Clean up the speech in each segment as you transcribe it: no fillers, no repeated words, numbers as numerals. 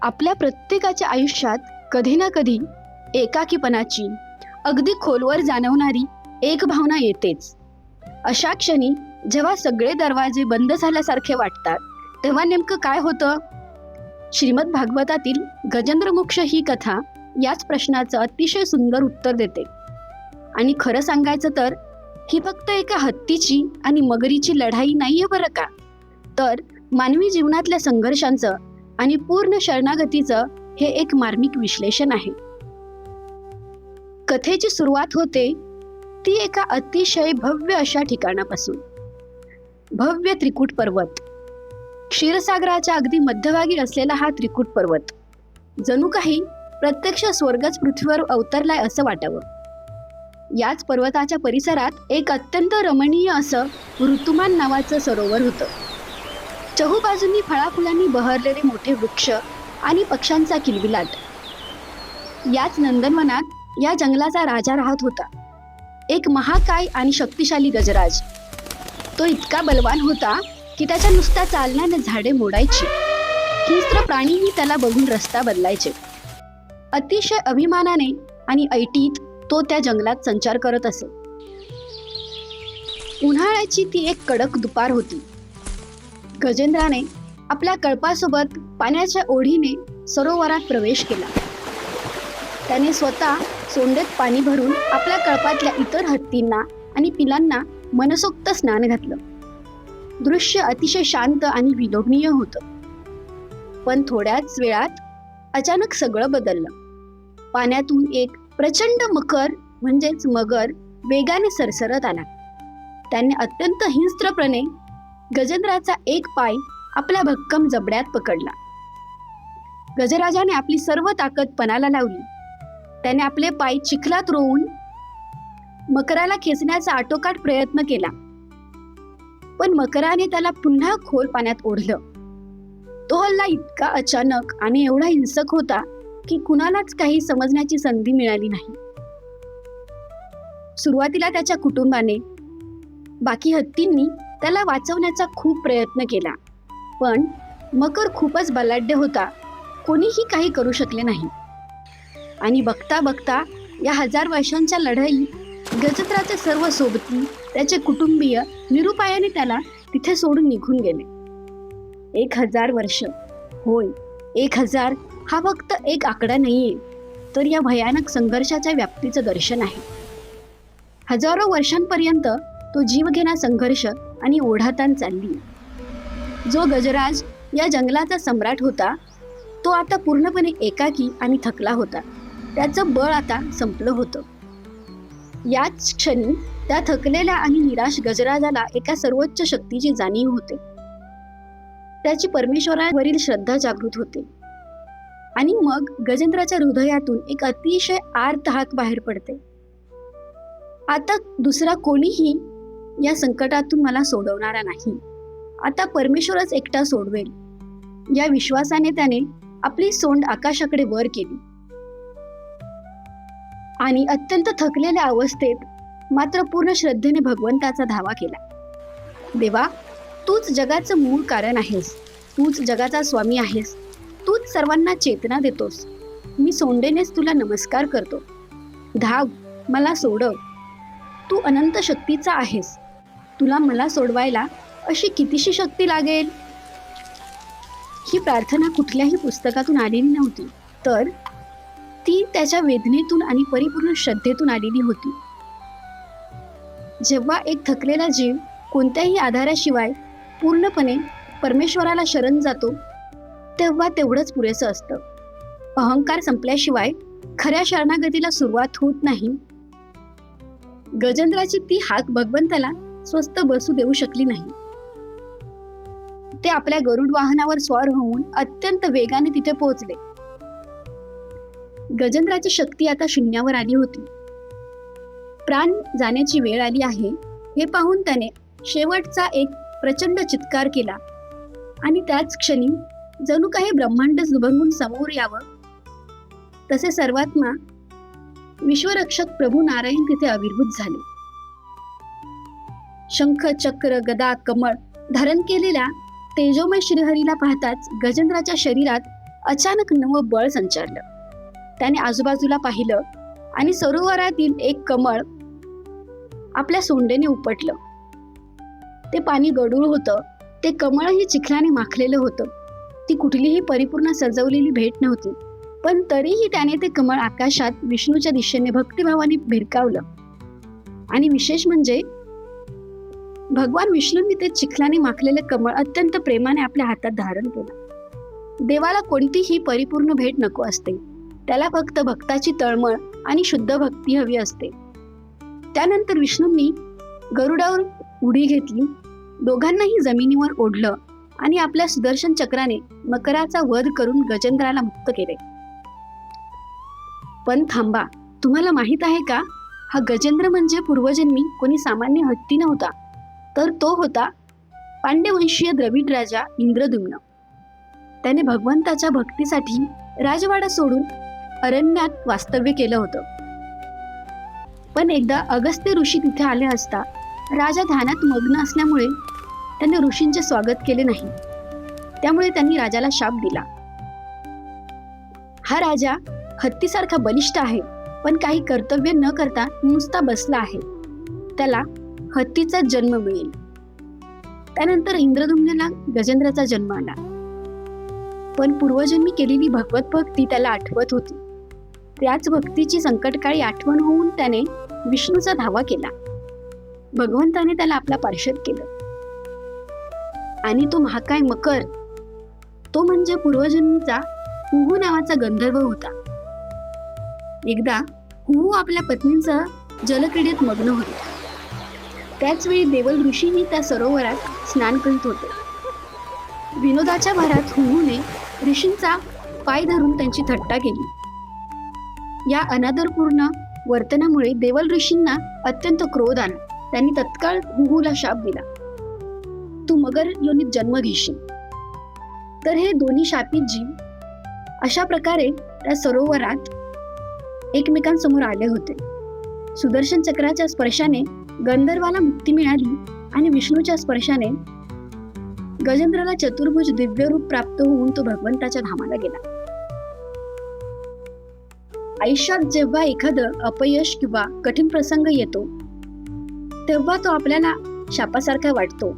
आपल्या प्रत्येकाच्या आयुष्यात कधी ना कधी एकाकीपणाची अगदी खोलवर जाणवणारी एक भावना येतेच. अशा क्षणी जेव्हा सगळे दरवाजे बंद झाल्यासारखे वाटतात तेव्हा नेमकं काय होतं? श्रीमद भागवतातील गजेंद्र मोक्ष ही कथा याच प्रश्नाचं अतिशय सुंदर उत्तर देते. आणि खरं सांगायचं तर ही फक्त एका हत्तीची आणि मगरीची लढाई नाहीये बरं का, तर मानवी जीवनातल्या संघर्षांचं आणि पूर्ण शरणागतीचं हे एक मार्मिक विश्लेषण आहे. कथेची सुरुवात होते ती एका अतिशय भव्य अशा ठिकाणापासून. भव्य त्रिकूट पर्वत. क्षीरसागराच्या अगदी मध्यभागी असलेला हा त्रिकूट पर्वत जणू काही प्रत्यक्ष स्वर्गच पृथ्वीवर अवतरलाय असं वाटावं. याच पर्वताच्या परिसरात एक अत्यंत रमणीय असं ऋतुमान नावाचं सरोवर होतं. चहूबाजूंनी फळाफुलांनी बहरलेले मोठे वृक्ष आणि पक्ष्यांचा किलबिलाट. याच नंदनवनात या जंगलाचा राजा राहत होता, एक महाकाय आणि शक्तिशाली गजराज. तो इतका बलवान होता की त्याच्या नुसत्या चालण्याने झाडे मोडायची. हिंस्त्र प्राणीही त्याला बघून रस्ता बदलायचे. अतिशय अभिमानाने आणि ऐटीत तो त्या जंगलात संचार करत असे. उन्हाळ्याची ती एक कडक दुपार होती. गजेंद्राने आपल्या कळपासोबत पाण्याच्या ओढीने सरोवरात प्रवेश केला. त्याने स्वतः सोंडेत पाणी भरून आपल्या कळपातल्या इतर हत्तींना आणि पिलांना मनसोक्त स्नान घातलं. दृश्य अतिशय शांत आणि विलोभनीय होतं. पण थोड्याच वेळात अचानक सगळं बदललं. पाण्यातून एक प्रचंड मकर म्हणजेच मगर वेगाने सरसरत आला. त्याने अत्यंत हिंस्त्रपणे गजेंद्राचा एक पाय आपल्या भक्कम जबड्यात पकडला. गजराजाने आपली सर्व ताकद पणाला लावली. त्याने आपले पाय चिखलात रोवून मकराला खेचण्याचा आटोकाट प्रयत्न केला, पण मकराने त्याला पुन्हा खोल पाण्यात ओढलं. तो हल्ला इतका अचानक आणि एवढा हिंसक होता की कुणालाच काही समजण्याची संधी मिळाली नाही. सुरुवातीला त्याच्या कुटुंबाने, बाकी हत्तींनी त्याला वाचवण्याचा खूप प्रयत्न केला, पण मकर खूपच बलाढ्य होता. कोणीही काही करू शकले नाही. आणि बघता बघता या 1000 वर्षांच्या लढाईत गजेंद्राचे सर्व सोबती, त्याचे कुटुंबीय निरुपायाने त्याला तिथे सोडून निघून गेले. 1000 वर्ष. होय, 1000 हा फक्त एक आकडा नाहीये, तर या भयानक संघर्षाच्या व्याप्तीचं दर्शन आहे. हजारो वर्षांपर्यंत तो जीवघेणा संघर्ष आणि ओढाताण चालली. जो गजराज या जंगलाचा सम्राट होता तो आता पूर्णपणे एकाकी आणि थकला होता. त्याचं बळ आता संपलं होतं. याच क्षणी त्या थकलेल्या आणि निराश गजराजाला एका सर्वोच्च शक्तीची जाणीव होते. त्याची परमेश्वरावरील श्रद्धा जागृत होते. आणि मग गजेंद्राच्या हृदयातून एक अतिशय आर्त हाक बाहेर पडते. आता दुसरा कोणीही या संकटातून मला सोडवणारा नाही. आता परमेश्वरच एकटा सोडवेल. या विश्वासाने त्याने आपली सोंड आकाशाकडे वर केली आणि अत्यंत थकलेल्या अवस्थेत मात्र पूर्ण श्रद्धेने भगवंताचा धावा केला. देवा, तूच जगाचं मूळ कारण आहेस. तूच जगाचा स्वामी आहेस. तूच सर्वांना चेतना देतोस. मी सोंडेनेच तुला नमस्कार करतो. धाव, मला सोडव. तू अनंत शक्तीचा आहेस. तुला मला सोडवायला अशी कितीशी शक्ती लागेल? ही प्रार्थना कुठल्याही पुस्तकातून आलेली नव्हती, तर ती त्याच्या वेदनेतून आणि परिपूर्ण श्रद्धेतून आलेली होती. जेव्हा एक थकलेला जीव कोणत्याही आधाराशिवाय पूर्णपणे परमेश्वराला शरण जातो तेव्हा तेवढंच पुरेसं असतं. अहंकार संपल्याशिवाय खऱ्या शरणागतीला सुरुवात होत नाही. गजेंद्राची ती हाक भगवंताला स्वस्थ बसू देऊ शकली नाही. ते आपल्या गरुड वाहनावर स्वार होऊन अत्यंत वेगाने तिथे पोहोचले. गजेंद्राची शक्ती आता शून्यावर आली होती. प्राण जाण्याची वेळ आली आहे हे पाहून त्याने शेवटचा एक प्रचंड चित्कार केला आणि त्याच क्षणी जणू काही ब्रह्मांड दुभंगून समोर यावं तसे सर्वात्मा विश्वरक्षक प्रभू नारायण तिथे आविर्भूत झाले. शंख, चक्र, गदा, कमळ धारण केलेल्या तेजोमय श्रीहरीला पाहताच गजेंद्राच्या शरीरात अचानक नवं बळ संचारलं. त्याने आजूबाजूला पाहिलं आणि सरोवरातील एक कमळ आपल्या सोंडेने उपटलं. ते पाणी गढूळ होतं. ते कमळही चिखलाने माखलेलं होतं. ती कुठलीही परिपूर्ण सजवलेली भेट नव्हती, पण तरीही त्याने ते कमळ आकाशात विष्णूच्या दिशेने भक्तिभावाने भिरकावलं. आणि विशेष म्हणजे भगवान विष्णूंनी ते चिखलाने माखलेले कमळ अत्यंत प्रेमाने आपल्या हातात धारण केलं. देवाला कोणतीही परिपूर्ण भेट नको असते. त्याला फक्त भक्ताची तळमळ आणि शुद्ध भक्ती हवी असते. त्यानंतर विष्णूंनी गरुडावर उडी घेतली, दोघांनाही जमिनीवर ओढलं आणि आपल्या सुदर्शन चक्राने मकराचा वध करून गजेंद्राला मुक्त केले. पण थांबा, तुम्हाला माहित आहे का, हा गजेंद्र म्हणजे पूर्वजन्मी कोणी सामान्य हत्ती नव्हता, तर तो होता पांड्यवंशीय द्रविड राजा इंद्रद्युम्न. त्याने भगवंताच्या भक्तीसाठी राजवाडा सोडून अरण्यात वास्तव्य केलं होतं. पण एकदा अगस्त्य ऋषी तिथे आले असता राजा ध्यानात मग्न असल्यामुळे त्याने ऋषींचे स्वागत केले नाही. त्यामुळे त्यांनी राजाला शाप दिला. हा राजा हत्तीसारखा बलिष्ठ आहे, पण काही कर्तव्य न करता नुसता बसला आहे. त्याला हत्तीचा जन्म मिळेल. त्यानंतर इंद्रद्युम्नाला गजेंद्राचा जन्म आला. पण पूर्वजन्मी केलेली भगवत भक्ती त्याला आठवत होती. त्याच भक्तीची संकटकाळी आठवण होऊन त्याने विष्णूचा धावा केला. भगवंताने त्याला आपला पार्षद केलं. आणि तो महाकाय मकर, तो म्हणजे पूर्वजन्मीचा हुहू नावाचा गंधर्व होता. एकदा हुहू आपल्या पत्नींसह जलक्रीडेत मग्न होते. त्याच वेळी देवल ऋषीही त्या सरोवरात स्नान करीत होते. विनोदाच्या भरात हुहूने ऋषींचा पाय धरून त्यांची थट्टा केली. या अनादरपूर्ण वर्तनामुळे देवल ऋषींना अत्यंत क्रोध आला. त्यांनी तत्काळ हुहूला शाप दिला, तू मगर योनीत जन्म घेशील. तर हे दोन्ही शापित जीव अशा प्रकारे त्या सरोवरात एकमेकांसमोर आले होते. सुदर्शन चक्राच्या स्पर्शाने गंधर्वाला मुक्ती मिळाली आणि विष्णूच्या स्पर्शाने गजेंद्राला चतुर्भुज दिव्य रूप प्राप्त होऊन तो भगवंताच्या धामाला गेला. आयुष्यात जेव्हा एखादं अपयश किंवा कठीण प्रसंग येतो तेव्हा तो आपल्याला शापासारखा वाटतो.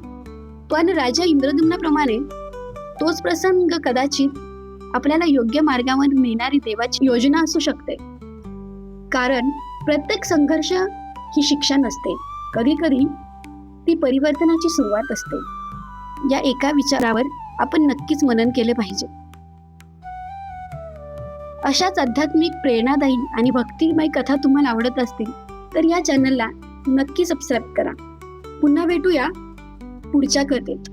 पण राजा इंद्रद्युम्नाप्रमाणे तोच प्रसंग कदाचित आपल्याला योग्य मार्गावर नेणारी देवाची योजना असू शकते. कारण प्रत्येक संघर्ष ही शिक्षा नसते, कधी कधी ती परिवर्तनाची सुरुवात असते. या एका विचारावर आपण नक्कीच मनन केले पाहिजे. अशाच आध्यात्मिक, प्रेरणादायी आणि भक्तिमय कथा तुम्हाला आवडत असतील तर या चॅनलला नक्की सबस्क्राईब करा. पुन्हा भेटूया पुढच्या कथेत.